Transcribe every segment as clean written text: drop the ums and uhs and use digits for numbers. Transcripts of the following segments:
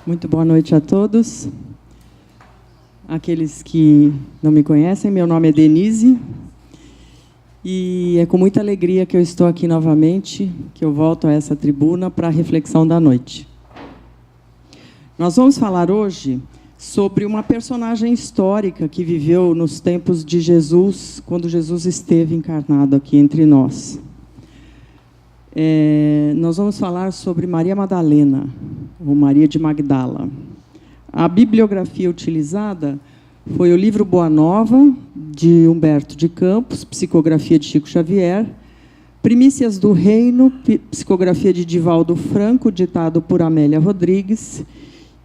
Muito boa noite a todos. Aqueles que não me conhecem, meu nome é Denise, e é com muita alegria que eu estou aqui novamente, que eu volto a essa tribuna para a reflexão da noite. Nós vamos falar hoje sobre uma personagem histórica que viveu nos tempos de Jesus, quando Jesus esteve encarnado aqui entre nós. Nós vamos falar sobre Maria Madalena, ou Maria de Magdala. A bibliografia utilizada foi o livro Boa Nova, de Humberto de Campos, psicografia de Chico Xavier, Primícias do Reino, psicografia de Divaldo Franco, ditado por Amélia Rodrigues,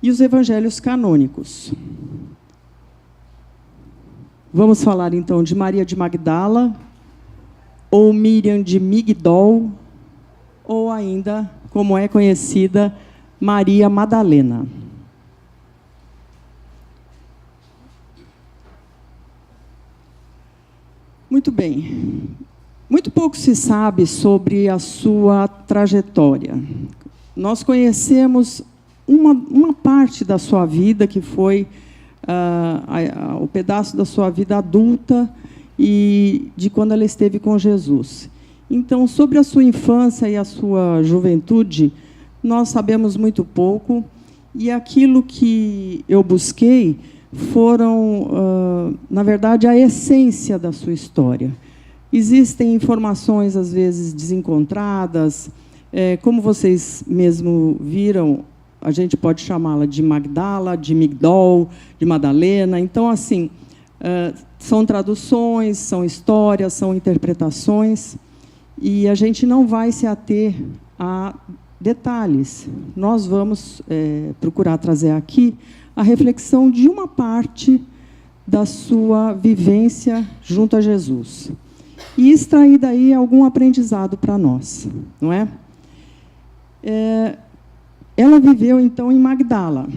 e os Evangelhos Canônicos. Vamos falar, então, de Maria de Magdala, ou Miriam de Migdol, ou ainda, como é conhecida, Maria Madalena. Muito bem. Muito pouco se sabe sobre a sua trajetória. Nós conhecemos uma parte da sua vida, que foi o pedaço da sua vida adulta e de quando ela esteve com Jesus. Então, sobre a sua infância e a sua juventude, nós sabemos muito pouco, e aquilo que eu busquei foram, na verdade, a essência da sua história. Existem informações, às vezes, desencontradas, como vocês mesmo viram, a gente pode chamá-la de Magdala, de Migdol, de Madalena. Então, assim, são traduções, são histórias, são interpretações, e a gente não vai se ater a detalhes. Nós vamos procurar trazer aqui a reflexão de uma parte da sua vivência junto a Jesus e extrair daí algum aprendizado para nós, não é? Ela viveu, então, em Magdala.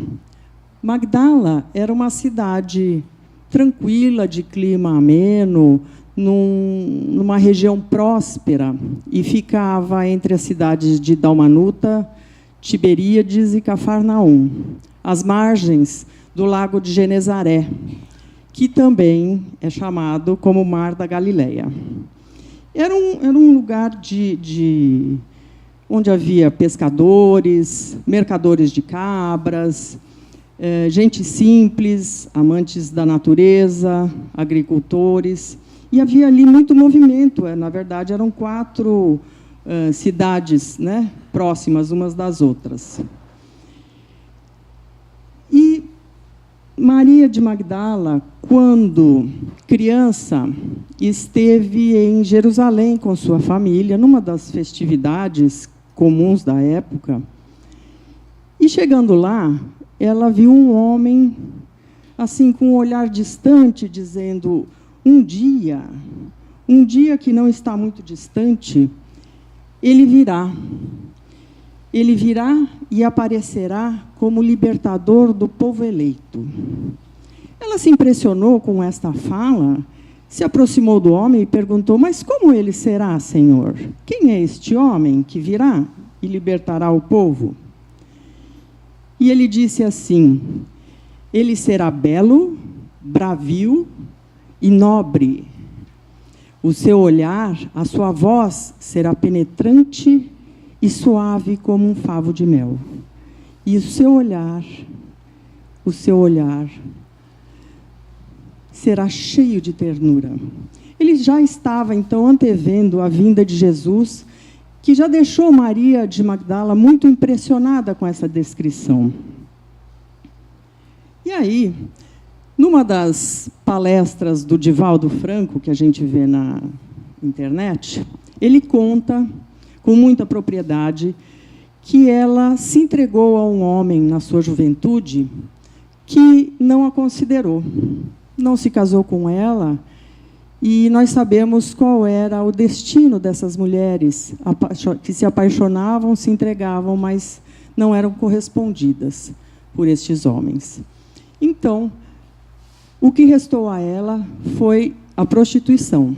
Magdala era uma cidade tranquila, de clima ameno, numa região próspera, e ficava entre as cidades de Dalmanuta, Tiberíades e Cafarnaum, às margens do lago de Genezaré, que também é chamado como Mar da Galileia. Era um lugar onde havia pescadores, mercadores de cabras, gente simples, amantes da natureza, agricultores. E havia ali muito movimento. Na verdade, eram 4 cidades, né, próximas umas das outras. E Maria de Magdala, quando criança, esteve em Jerusalém com sua família, numa das festividades comuns da época. E, chegando lá, ela viu um homem, assim, com um olhar distante, dizendo: um dia que não está muito distante, ele virá e aparecerá como libertador do povo eleito. Ela se impressionou com esta fala, se aproximou do homem e perguntou: mas como ele será, Senhor? Quem é este homem que virá e libertará o povo? E ele disse assim: ele será belo, bravio e nobre. O seu olhar, a sua voz será penetrante e suave como um favo de mel. E o seu olhar será cheio de ternura. Ele já estava, então, antevendo a vinda de Jesus, que já deixou Maria de Magdala muito impressionada com essa descrição. E aí, numa das palestras do Divaldo Franco, que a gente vê na internet, ele conta, com muita propriedade, que ela se entregou a um homem na sua juventude que não a considerou, não se casou com ela, e nós sabemos qual era o destino dessas mulheres que se apaixonavam, se entregavam, mas não eram correspondidas por estes homens. Então, o que restou a ela foi a prostituição.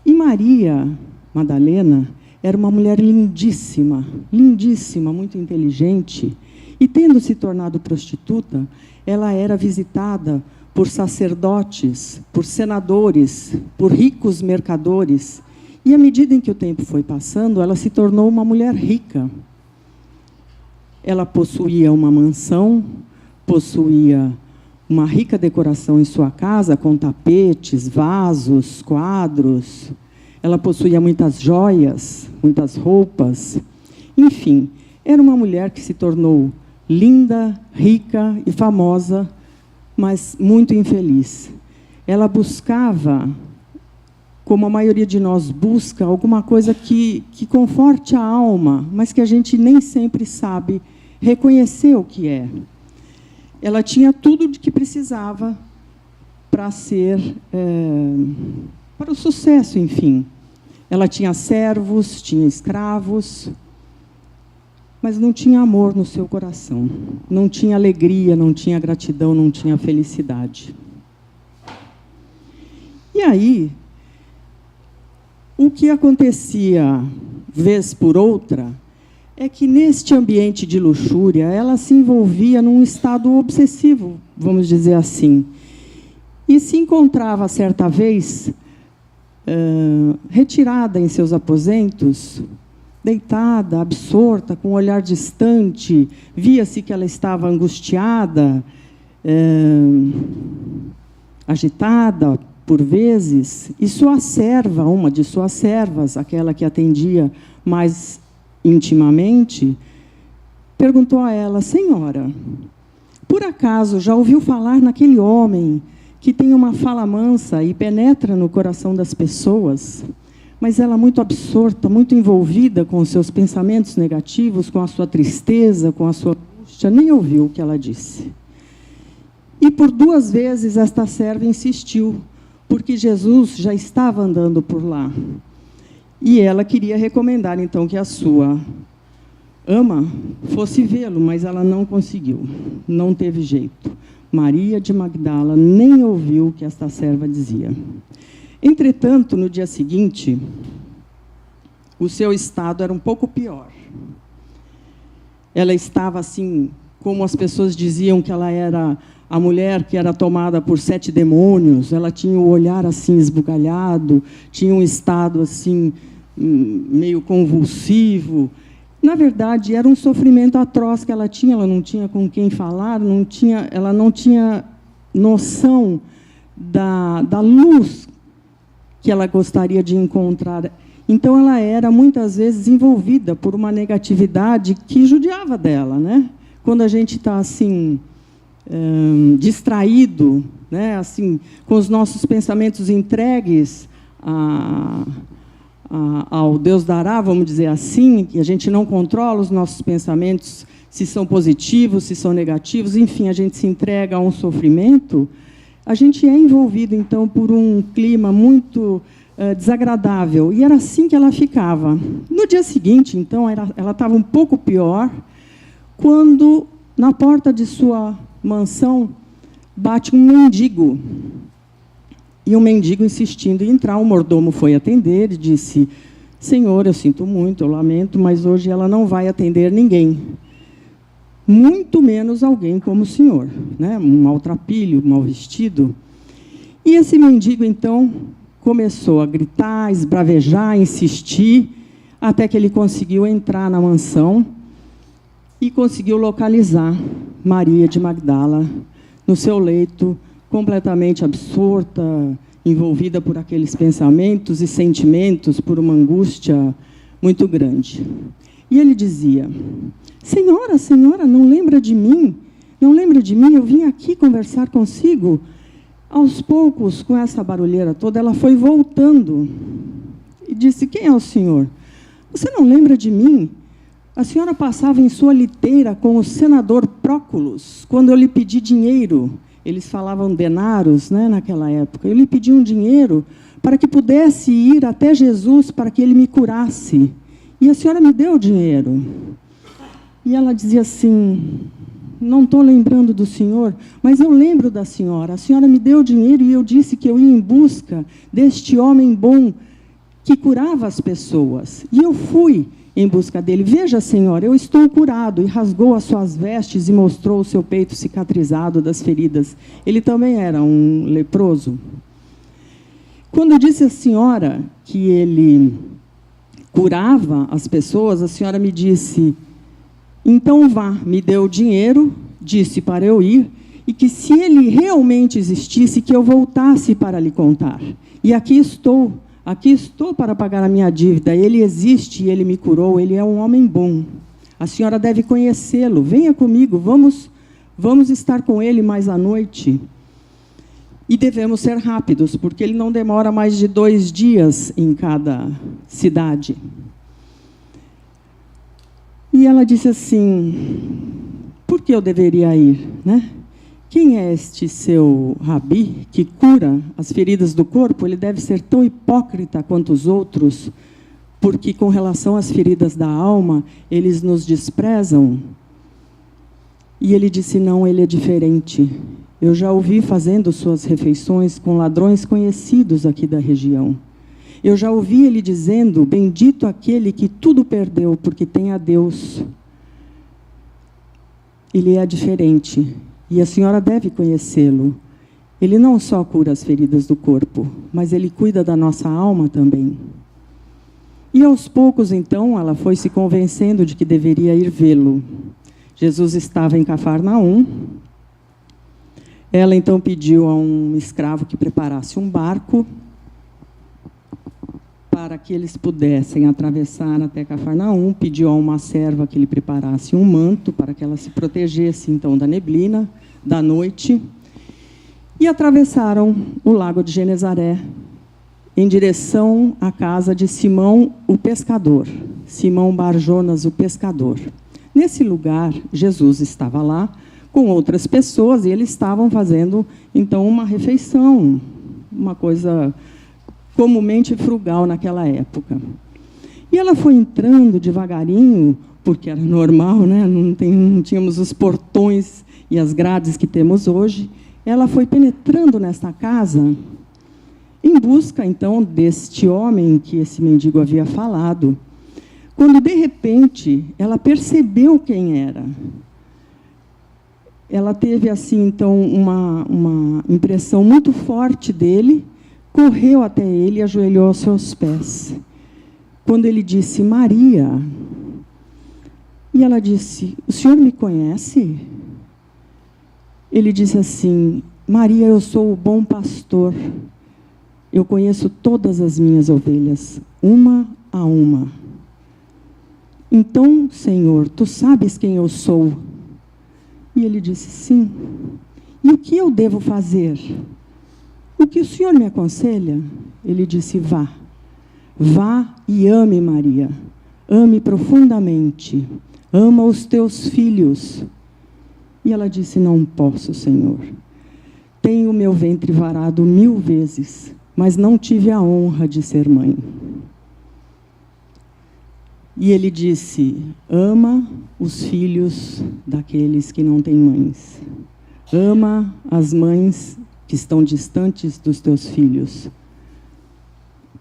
E Maria Madalena era uma mulher lindíssima, lindíssima, muito inteligente, E, tendo se tornado prostituta, ela era visitada por sacerdotes, por senadores, por ricos mercadores. E, à medida em que o tempo foi passando, ela se tornou uma mulher rica. Ela possuía uma mansão, possuía uma rica decoração em sua casa, com tapetes, vasos, quadros. Ela possuía muitas joias, muitas roupas. Enfim, era uma mulher que se tornou linda, rica e famosa, mas muito infeliz. Ela buscava, como a maioria de nós busca, alguma coisa que conforte a alma, mas que a gente nem sempre sabe reconhecer o que é. Ela tinha tudo de que precisava para para o sucesso, enfim. Ela tinha servos, tinha escravos, mas não tinha amor no seu coração. Não tinha alegria, não tinha gratidão, não tinha felicidade. E aí, o que acontecia, vez por outra, é que, neste ambiente de luxúria, ela se envolvia num estado obsessivo, vamos dizer assim. E se encontrava, certa vez, retirada em seus aposentos, deitada, absorta, com um olhar distante, via-se que ela estava angustiada, agitada, por vezes, e sua serva, uma de suas servas, aquela que atendia mais intimamente, perguntou a ela: senhora, por acaso já ouviu falar naquele homem que tem uma fala mansa e penetra no coração das pessoas, mas ela muito absorta, muito envolvida com os seus pensamentos negativos, com a sua tristeza, com a sua angústia, nem ouviu o que ela disse. E por 2 vezes esta serva insistiu, porque Jesus já estava andando por lá. E ela queria recomendar, então, que a sua ama fosse vê-lo, mas ela não conseguiu, não teve jeito. Maria de Magdala nem ouviu o que esta serva dizia. Entretanto, no dia seguinte, o seu estado era um pouco pior. Ela estava assim, como as pessoas diziam que ela era a mulher que era tomada por 7 demônios. Ela tinha o olhar assim esbugalhado, tinha um estado assim meio convulsivo. Na verdade, era um sofrimento atroz que ela tinha. Ela não tinha com quem falar, ela não tinha noção da luz que ela gostaria de encontrar. Então, ela era, muitas vezes, envolvida por uma negatividade que judiava dela, né? Quando a gente está, assim, distraído, né? Assim, com os nossos pensamentos entregues ao Deus dará, vamos dizer assim, que a gente não controla os nossos pensamentos, se são positivos, se são negativos, enfim, a gente se entrega a um sofrimento, a gente é envolvido, então, por um clima muito desagradável. E era assim que ela ficava. No dia seguinte, então, ela estava um pouco pior, quando, na porta de sua mansão, bate um mendigo. E o mendigo insistindo em entrar, o mordomo foi atender e disse: senhor, eu sinto muito, eu lamento, mas hoje ela não vai atender ninguém. Muito menos alguém como o senhor, né? Um maltrapilho, mal vestido. E esse mendigo, então, começou a gritar, esbravejar, insistir, até que ele conseguiu entrar na mansão e conseguiu localizar Maria de Magdala no seu leito, completamente absorta, envolvida por aqueles pensamentos e sentimentos, por uma angústia muito grande. E ele dizia: senhora, senhora, não lembra de mim? Não lembra de mim? Eu vim aqui conversar consigo. Aos poucos, com essa barulheira toda, ela foi voltando e disse: quem é o senhor? Você não lembra de mim? A senhora passava em sua liteira com o senador Próculos, quando eu lhe pedi dinheiro. Eles falavam denaros, né, naquela época. Eu lhe pedi um dinheiro para que pudesse ir até Jesus, para que ele me curasse. E a senhora me deu o dinheiro. E ela dizia assim: não estou lembrando do senhor, mas eu lembro da senhora. A senhora me deu o dinheiro e eu disse que eu ia em busca deste homem bom que curava as pessoas. E eu fui em busca dele. Veja, Senhor, eu estou curado. E rasgou as suas vestes e mostrou o seu peito cicatrizado das feridas. Ele também era um leproso. Quando eu disse à senhora que ele curava as pessoas, a senhora me disse, então vá, me deu o dinheiro, disse para eu ir, e que se ele realmente existisse, que eu voltasse para lhe contar. E aqui estou para pagar a minha dívida. Ele existe e ele me curou, ele é um homem bom. A senhora deve conhecê-lo, venha comigo, vamos estar com ele mais à noite. E devemos ser rápidos, porque ele não demora mais de 2 dias em cada cidade. E ela disse assim, por que eu deveria ir, né? Quem é este seu rabi que cura as feridas do corpo? Ele deve ser tão hipócrita quanto os outros, porque com relação às feridas da alma, eles nos desprezam. E ele disse, não, ele é diferente. Eu já o vi fazendo suas refeições com ladrões conhecidos aqui da região. Eu já ouvi ele dizendo, bendito aquele que tudo perdeu, porque tem a Deus. Ele é diferente, e a senhora deve conhecê-lo. Ele não só cura as feridas do corpo, mas ele cuida da nossa alma também. E aos poucos, então, ela foi se convencendo de que deveria ir vê-lo. Jesus estava em Cafarnaum. Ela, então, pediu a um escravo que preparasse um barco para que eles pudessem atravessar até Cafarnaum. Pediu a uma serva que lhe preparasse um manto para que ela se protegesse, então, da neblina, da noite. E atravessaram o lago de Genezaré, em direção à casa de Simão, o pescador. Simão Bar-Jonas, o pescador. Nesse lugar, Jesus estava lá, com outras pessoas, e eles estavam fazendo, então, uma refeição, uma coisa comumente frugal naquela época. E ela foi entrando devagarinho, porque era normal, né? Não tínhamos os portões e as grades que temos hoje. Ela foi penetrando nessa casa, em busca, então, deste homem que esse mendigo havia falado, quando, de repente, ela percebeu quem era. Ela teve, assim, então, uma impressão muito forte dele, correu até ele e ajoelhou aos seus pés. Quando ele disse, Maria, e ela disse, o senhor me conhece? Ele disse assim, Maria, eu sou o bom pastor, eu conheço todas as minhas ovelhas, uma a uma. Então, Senhor, tu sabes quem eu sou? E ele disse, sim. E o que eu devo fazer? O que o senhor me aconselha? Ele disse, vá. Vá e ame Maria. Ame profundamente. Ama os teus filhos. E ela disse, não posso, Senhor. Tenho meu ventre varado 1000 vezes, mas não tive a honra de ser mãe. E ele disse, ama os filhos daqueles que não têm mães. Ama as mães que estão distantes dos teus filhos.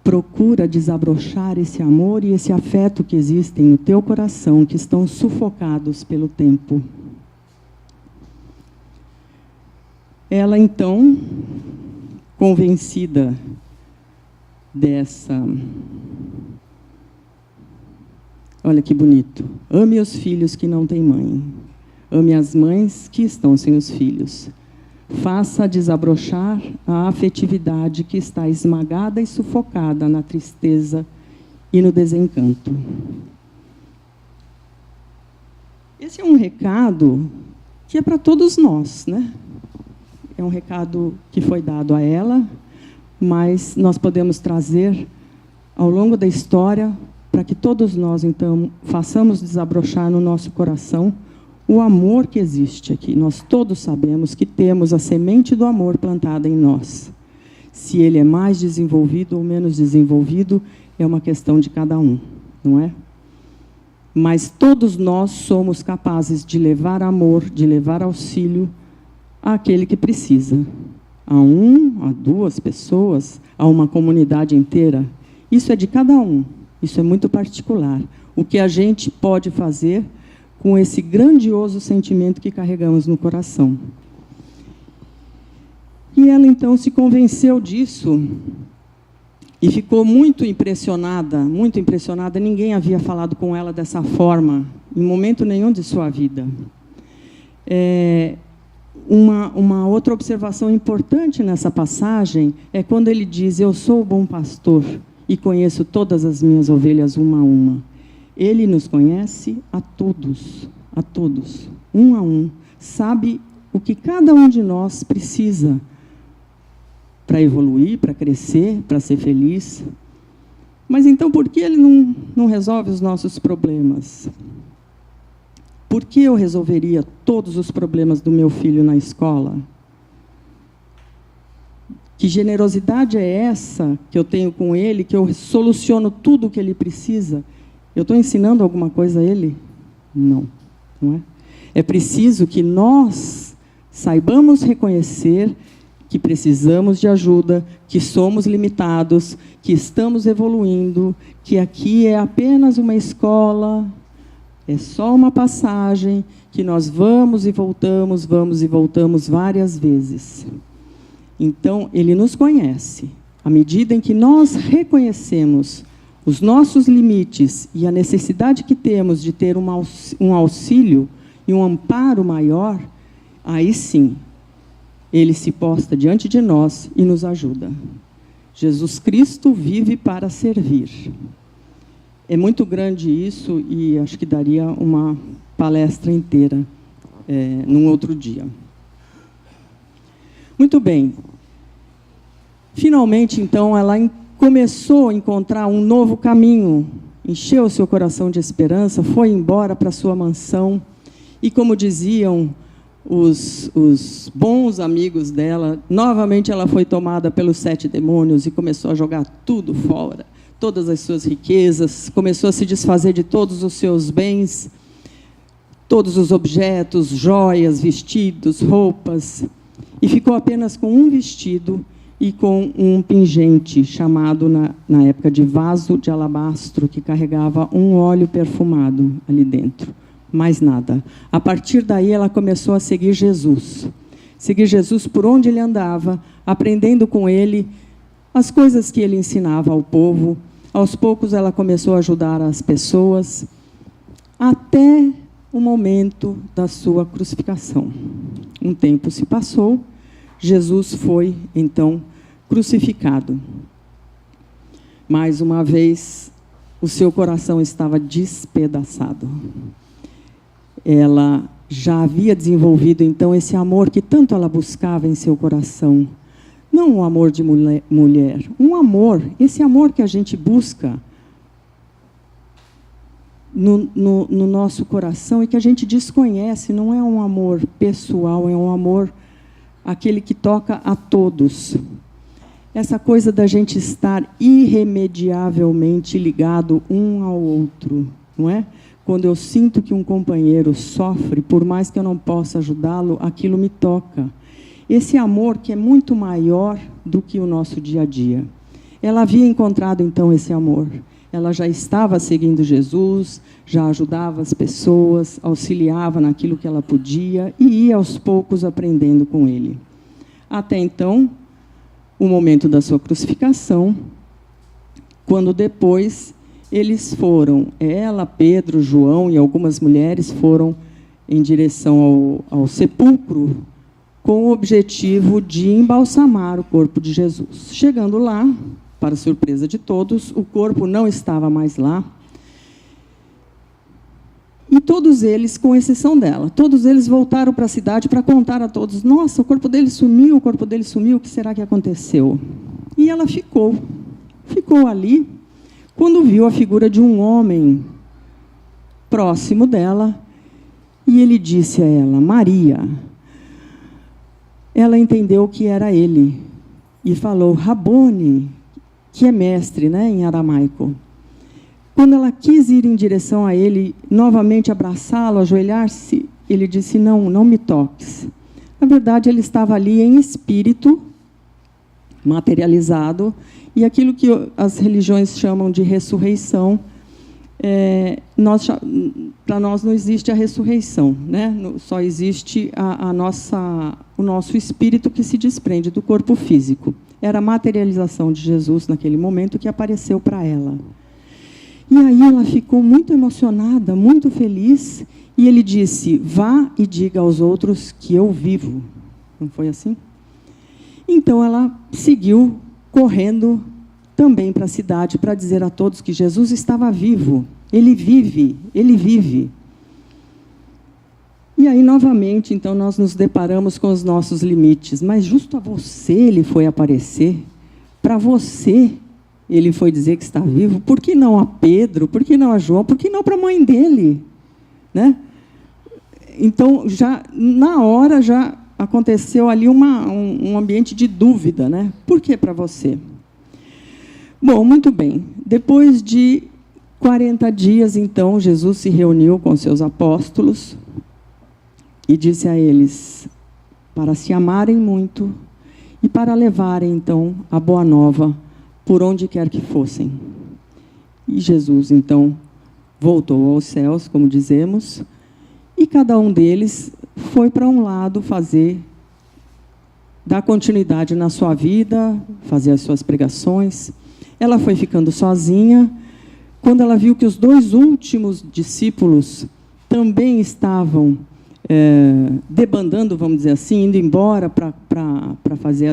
Procura desabrochar esse amor e esse afeto que existem no teu coração, que estão sufocados pelo tempo. Ela, então, convencida dessa... Olha que bonito. Ame os filhos que não têm mãe. Ame as mães que estão sem os filhos. Faça desabrochar a afetividade que está esmagada e sufocada na tristeza e no desencanto. Esse é um recado que é para todos nós, né? É um recado que foi dado a ela, mas nós podemos trazer ao longo da história para que todos nós, então, façamos desabrochar no nosso coração o amor que existe aqui. Nós todos sabemos que temos a semente do amor plantada em nós. Se ele é mais desenvolvido ou menos desenvolvido, é uma questão de cada um, não é? Mas todos nós somos capazes de levar amor, de levar auxílio àquele que precisa. A 1, a 2 pessoas, a uma comunidade inteira. Isso é de cada um, isso é muito particular. O que a gente pode fazer com esse grandioso sentimento que carregamos no coração. E ela, então, se convenceu disso e ficou muito impressionada, muito impressionada. Ninguém havia falado com ela dessa forma, em momento nenhum de sua vida. Uma outra observação importante nessa passagem é quando ele diz: eu sou o bom pastor e conheço todas as minhas ovelhas uma a uma. Ele nos conhece a todos, um a um. Sabe o que cada um de nós precisa para evoluir, para crescer, para ser feliz. Mas então, por que ele não resolve os nossos problemas? Por que eu resolveria todos os problemas do meu filho na escola? Que generosidade é essa que eu tenho com ele, que eu soluciono tudo o que ele precisa? Eu estou ensinando alguma coisa a ele? Não, não é? É preciso que nós saibamos reconhecer que precisamos de ajuda, que somos limitados, que estamos evoluindo, que aqui é apenas uma escola, é só uma passagem, que nós vamos e voltamos várias vezes. Então, ele nos conhece. À medida em que nós reconhecemos os nossos limites e a necessidade que temos de ter um auxílio e um amparo maior, aí sim, ele se posta diante de nós e nos ajuda. Jesus Cristo vive para servir. É muito grande isso e acho que daria uma palestra inteira num outro dia. Muito bem. Finalmente, então, ela começou a encontrar um novo caminho, encheu o seu coração de esperança, foi embora para sua mansão e, como diziam os bons amigos dela, novamente ela foi tomada pelos 7 demônios e começou a jogar tudo fora, todas as suas riquezas, começou a se desfazer de todos os seus bens, todos os objetos, joias, vestidos, roupas, e ficou apenas com um vestido e com um pingente, chamado na época de vaso de alabastro, que carregava um óleo perfumado ali dentro. Mais nada. A partir daí, ela começou a seguir Jesus. Seguir Jesus por onde ele andava, aprendendo com ele as coisas que ele ensinava ao povo. Aos poucos, ela começou a ajudar as pessoas, até o momento da sua crucificação. Um tempo se passou, Jesus foi, então, crucificado. Mais uma vez, o seu coração estava despedaçado. Ela já havia desenvolvido, então, esse amor que tanto ela buscava em seu coração. Não um amor de mulher, um amor, esse amor que a gente busca no nosso coração e que a gente desconhece, não é um amor pessoal, é um amor, aquele que toca a todos. Essa coisa da gente estar irremediavelmente ligado um ao outro, não é? Quando eu sinto que um companheiro sofre, por mais que eu não possa ajudá-lo, aquilo me toca. Esse amor que é muito maior do que o nosso dia a dia. Ela havia encontrado, então, esse amor. Ela já estava seguindo Jesus, já ajudava as pessoas, auxiliava naquilo que ela podia e ia, aos poucos, aprendendo com ele. Até, então, o momento da sua crucificação, quando depois eles foram, ela, Pedro, João e algumas mulheres foram em direção ao sepulcro com o objetivo de embalsamar o corpo de Jesus. Chegando lá, para surpresa de todos, o corpo não estava mais lá. E todos eles, com exceção dela, todos eles voltaram para a cidade para contar a todos: nossa, o corpo dele sumiu, o que será que aconteceu? E ela ficou ali, quando viu a figura de um homem próximo dela, e ele disse a ela: Maria. Ela entendeu que era ele, e falou: Rabone, que é mestre, né, em aramaico. Quando ela quis ir em direção a ele, novamente abraçá-lo, ajoelhar-se, ele disse: não me toques. Na verdade, ele estava ali em espírito, materializado, e aquilo que as religiões chamam de ressurreição, para nós não existe a ressurreição, né? Só existe o nosso espírito que se desprende do corpo físico. Era a materialização de Jesus naquele momento que apareceu para ela. E aí ela ficou muito emocionada, muito feliz, e ele disse: vá e diga aos outros que eu vivo. Não foi assim? Então ela seguiu correndo também para a cidade para dizer a todos que Jesus estava vivo. Ele vive, ele vive. E aí, novamente, então, nós nos deparamos com os nossos limites. Mas justo a você ele foi aparecer, para você ele foi dizer que está vivo. Por que não a Pedro? Por que não a João? Por que não para a mãe dele? Né? Então, já na hora, já aconteceu ali um ambiente de dúvida, né? Por que para você? Bom, muito bem. Depois de 40 dias, então, Jesus se reuniu com seus apóstolos e disse a eles para se amarem muito e para levarem, então, a boa nova por onde quer que fossem. E Jesus, então, voltou aos céus, como dizemos, e cada um deles foi para um lado dar continuidade na sua vida, fazer as suas pregações. Ela foi ficando sozinha. Quando ela viu que os 2 últimos discípulos também estavam debandando, vamos dizer assim, indo embora para fazer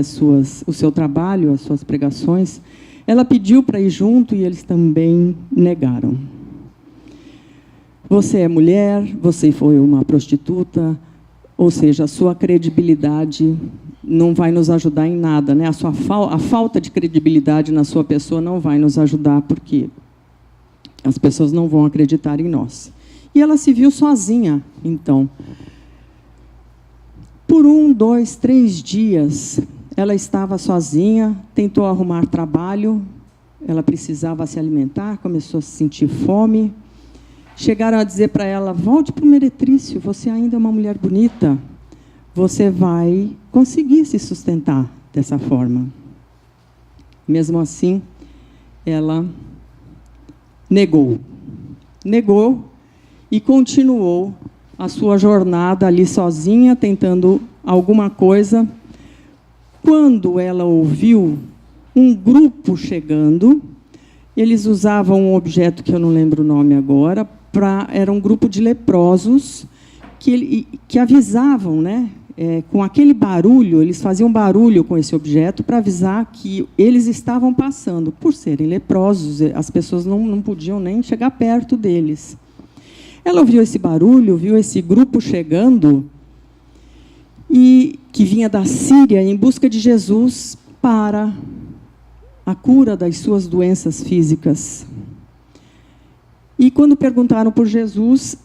o seu trabalho, as suas pregações, ela pediu para ir junto e eles também negaram. Você é mulher, você foi uma prostituta, ou seja, a sua credibilidade não vai nos ajudar em nada, né? A falta de credibilidade na sua pessoa não vai nos ajudar, porque as pessoas não vão acreditar em nós. E ela se viu sozinha, então. Por 1, 2, 3 dias, ela estava sozinha, tentou arrumar trabalho, ela precisava se alimentar, começou a sentir fome. Chegaram a dizer para ela: volte para o meretrício, você ainda é uma mulher bonita, você vai conseguir se sustentar dessa forma. Mesmo assim, ela negou e continuou a sua jornada ali sozinha, tentando alguma coisa. Quando ela ouviu um grupo chegando, eles usavam um objeto que eu não lembro o nome agora, era um grupo de leprosos que avisavam, né? Com aquele barulho, eles faziam barulho com esse objeto para avisar que eles estavam passando. Por serem leprosos, as pessoas não podiam nem chegar perto deles. Ela ouviu esse barulho, viu esse grupo chegando, e que vinha da Síria em busca de Jesus para a cura das suas doenças físicas. E quando perguntaram por Jesus,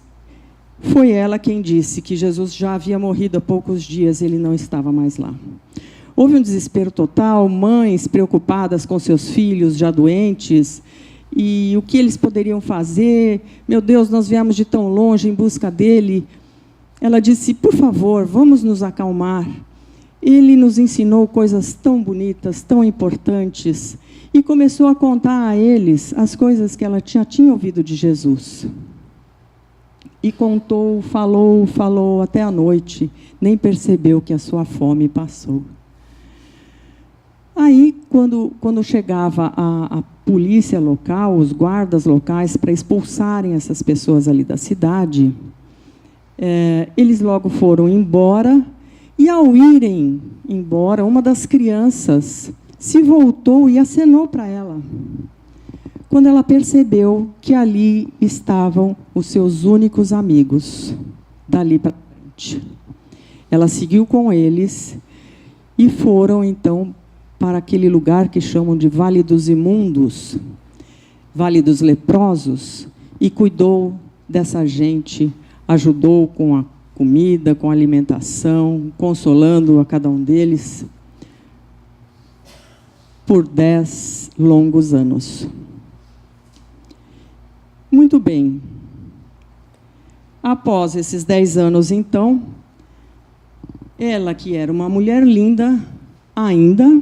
foi ela quem disse que Jesus já havia morrido há poucos dias, ele não estava mais lá. Houve um desespero total, mães preocupadas com seus filhos já doentes, e o que eles poderiam fazer. Meu Deus, nós viemos de tão longe em busca dele. Ela disse: por favor, vamos nos acalmar. Ele nos ensinou coisas tão bonitas, tão importantes, e começou a contar a eles as coisas que ela tinha ouvido de Jesus. E contou, falou até a noite, nem percebeu que a sua fome passou. Aí, quando chegava a polícia local, os guardas locais, para expulsarem essas pessoas ali da cidade, eles logo foram embora, e ao irem embora, uma das crianças se voltou e acenou para ela. Quando ela percebeu que ali estavam os seus únicos amigos, dali para frente. Ela seguiu com eles e foram, então, para aquele lugar que chamam de Vale dos Imundos, Vale dos Leprosos, e cuidou dessa gente, ajudou com a comida, com a alimentação, consolando a cada um deles, por 10 longos anos. Muito bem. Após esses 10 anos, então, ela, que era uma mulher linda, ainda,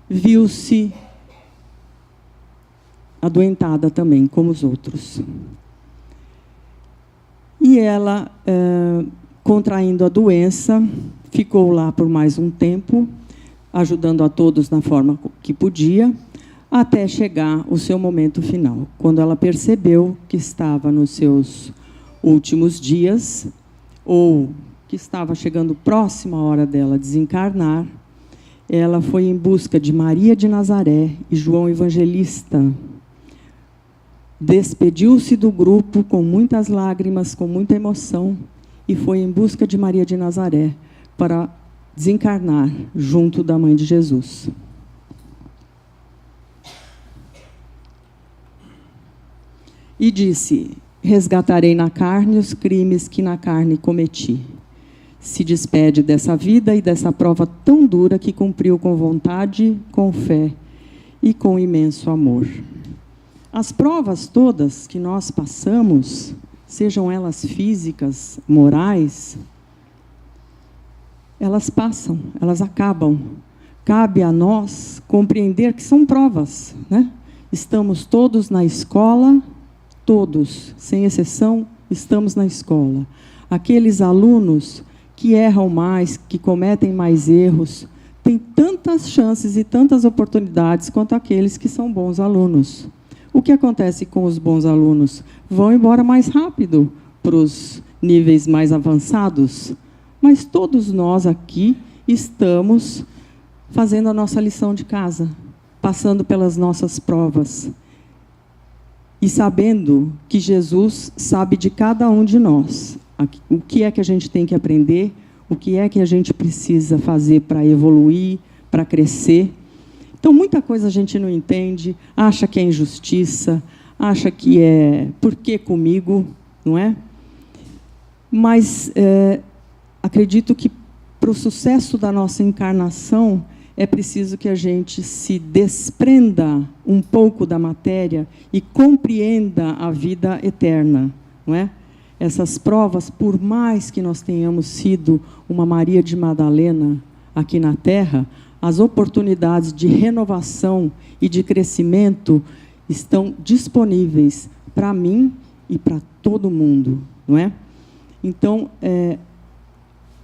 viu-se adoentada também, como os outros. E ela, contraindo a doença, ficou lá por mais um tempo, ajudando a todos na forma que podia, até chegar o seu momento final. Quando ela percebeu que estava nos seus últimos dias, ou que estava chegando próxima a hora dela desencarnar, ela foi em busca de Maria de Nazaré e João Evangelista. Despediu-se do grupo com muitas lágrimas, com muita emoção, e foi em busca de Maria de Nazaré para desencarnar junto da mãe de Jesus. E disse: resgatarei na carne os crimes que na carne cometi. Se despede dessa vida e dessa prova tão dura que cumpriu com vontade, com fé e com imenso amor. As provas todas que nós passamos, sejam elas físicas, morais, elas passam, elas acabam. Cabe a nós compreender que são provas, né? Estamos todos na escola, todos, sem exceção, estamos na escola. Aqueles alunos que erram mais, que cometem mais erros, têm tantas chances e tantas oportunidades quanto aqueles que são bons alunos. O que acontece com os bons alunos? Vão embora mais rápido para os níveis mais avançados, mas todos nós aqui estamos fazendo a nossa lição de casa, passando pelas nossas provas, e sabendo que Jesus sabe de cada um de nós. O que é que a gente tem que aprender, o que é que a gente precisa fazer para evoluir, para crescer. Então, muita coisa a gente não entende, acha que é injustiça, acha que é por que comigo, não é? Mas acredito que para o sucesso da nossa encarnação é preciso que a gente se desprenda um pouco da matéria e compreenda a vida eterna, não é? Essas provas, por mais que nós tenhamos sido uma Maria de Madalena aqui na Terra, as oportunidades de renovação e de crescimento estão disponíveis para mim e para todo mundo, não é? Então,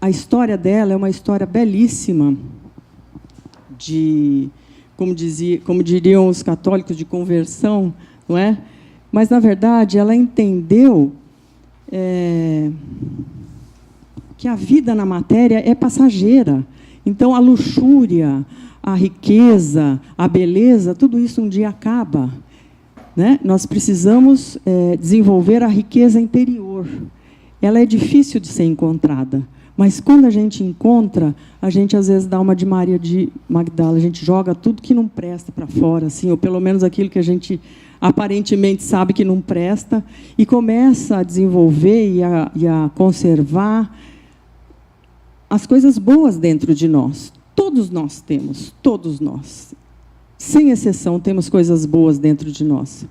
a história dela é uma história belíssima, como diriam os católicos, de conversão, não é? Mas, na verdade, ela entendeu que a vida na matéria é passageira. Então, a luxúria, a riqueza, a beleza, tudo isso um dia acaba, né? Nós precisamos desenvolver a riqueza interior. Ela é difícil de ser encontrada, mas, quando a gente encontra, a gente, às vezes, dá uma de Maria de Magdala, a gente joga tudo que não presta para fora, assim, ou pelo menos aquilo que a gente aparentemente sabe que não presta, e começa a desenvolver e a conservar as coisas boas dentro de nós. Todos nós temos, todos nós, sem exceção, temos coisas boas dentro de nós.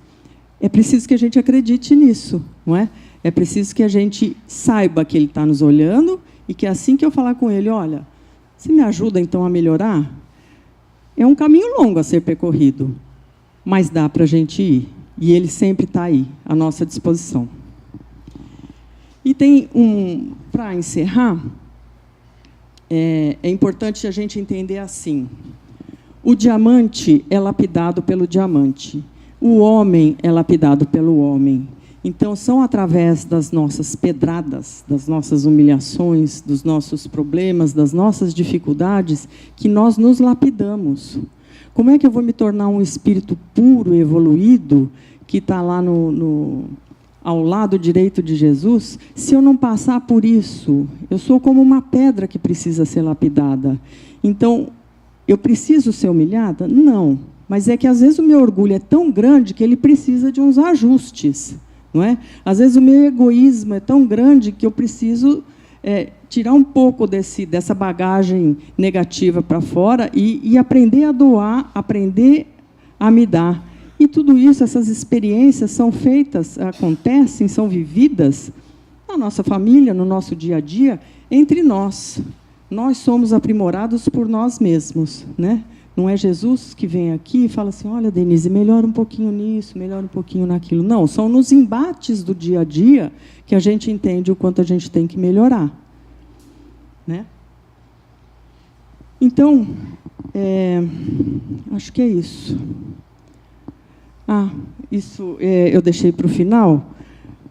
É preciso que a gente acredite nisso, não é? É preciso que a gente saiba que Ele está nos olhando e que, assim que eu falar com Ele, olha, você me ajuda, então, a melhorar? É um caminho longo a ser percorrido, mas dá para a gente ir. E Ele sempre está aí, à nossa disposição. E tem para encerrar, é importante a gente entender assim: o diamante é lapidado pelo diamante, o homem é lapidado pelo homem. Então, são através das nossas pedradas, das nossas humilhações, dos nossos problemas, das nossas dificuldades, que nós nos lapidamos. Como é que eu vou me tornar um espírito puro, evoluído, que está lá ao lado direito de Jesus, se eu não passar por isso? Eu sou como uma pedra que precisa ser lapidada. Então, eu preciso ser humilhada? Não. Mas é que, às vezes, o meu orgulho é tão grande que ele precisa de uns ajustes, não é? Às vezes, o meu egoísmo é tão grande que eu preciso tirar um pouco dessa bagagem negativa para fora e aprender a doar, aprender a me dar. E tudo isso, essas experiências são feitas, acontecem, são vividas na nossa família, no nosso dia a dia, entre nós. Nós somos aprimorados por nós mesmos, né? Não é Jesus que vem aqui e fala assim, olha, Denise, melhora um pouquinho nisso, melhora um pouquinho naquilo. Não, são nos embates do dia a dia que a gente entende o quanto a gente tem que melhorar. Né? Então, acho que é isso. Isso eu deixei para o final.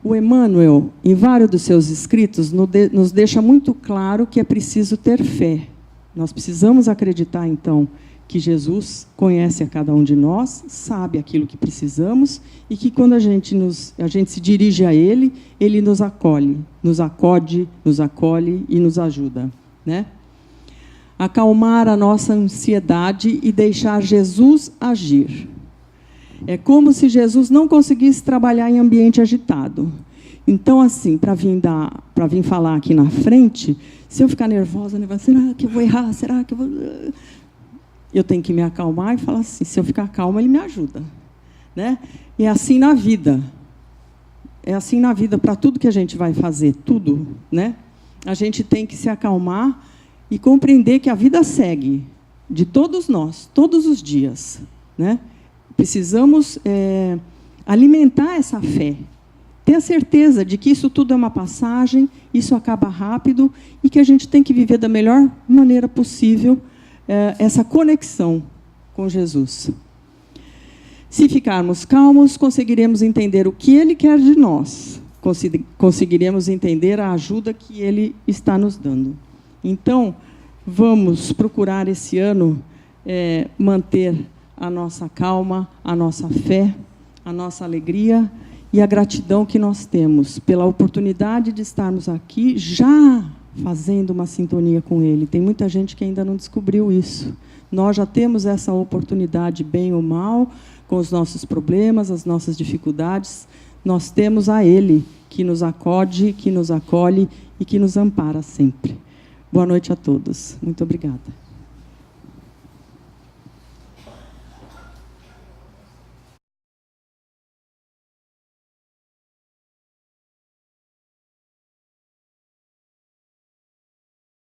O Emmanuel, em vários dos seus escritos, nos deixa muito claro que é preciso ter fé. Nós precisamos acreditar, então, que Jesus conhece a cada um de nós, sabe aquilo que precisamos, e que, quando a gente se dirige a Ele, Ele nos acolhe, nos acode, nos acolhe e nos ajuda. Né? Acalmar a nossa ansiedade e deixar Jesus agir. É como se Jesus não conseguisse trabalhar em ambiente agitado. Então, assim, para vir falar aqui na frente, se eu ficar nervosa, será que eu vou errar? Será que eu vou... Eu tenho que me acalmar e falar assim, se eu ficar calma, Ele me ajuda. Né? E é assim na vida. É assim na vida para tudo que a gente vai fazer, tudo. Né? A gente tem que se acalmar e compreender que a vida segue, de todos nós, todos os dias. Né? Precisamos alimentar essa fé, ter a certeza de que isso tudo é uma passagem, isso acaba rápido, e que a gente tem que viver da melhor maneira possível essa conexão com Jesus. Se ficarmos calmos, conseguiremos entender o que Ele quer de nós, conseguiremos entender a ajuda que Ele está nos dando. Então, vamos procurar esse ano manter a nossa calma, a nossa fé, a nossa alegria e a gratidão que nós temos pela oportunidade de estarmos aqui já fazendo uma sintonia com Ele. Tem muita gente que ainda não descobriu isso. Nós já temos essa oportunidade, bem ou mal, com os nossos problemas, as nossas dificuldades. Nós temos a Ele, que nos acode, que nos acolhe e que nos ampara sempre. Boa noite a todos. Muito obrigada.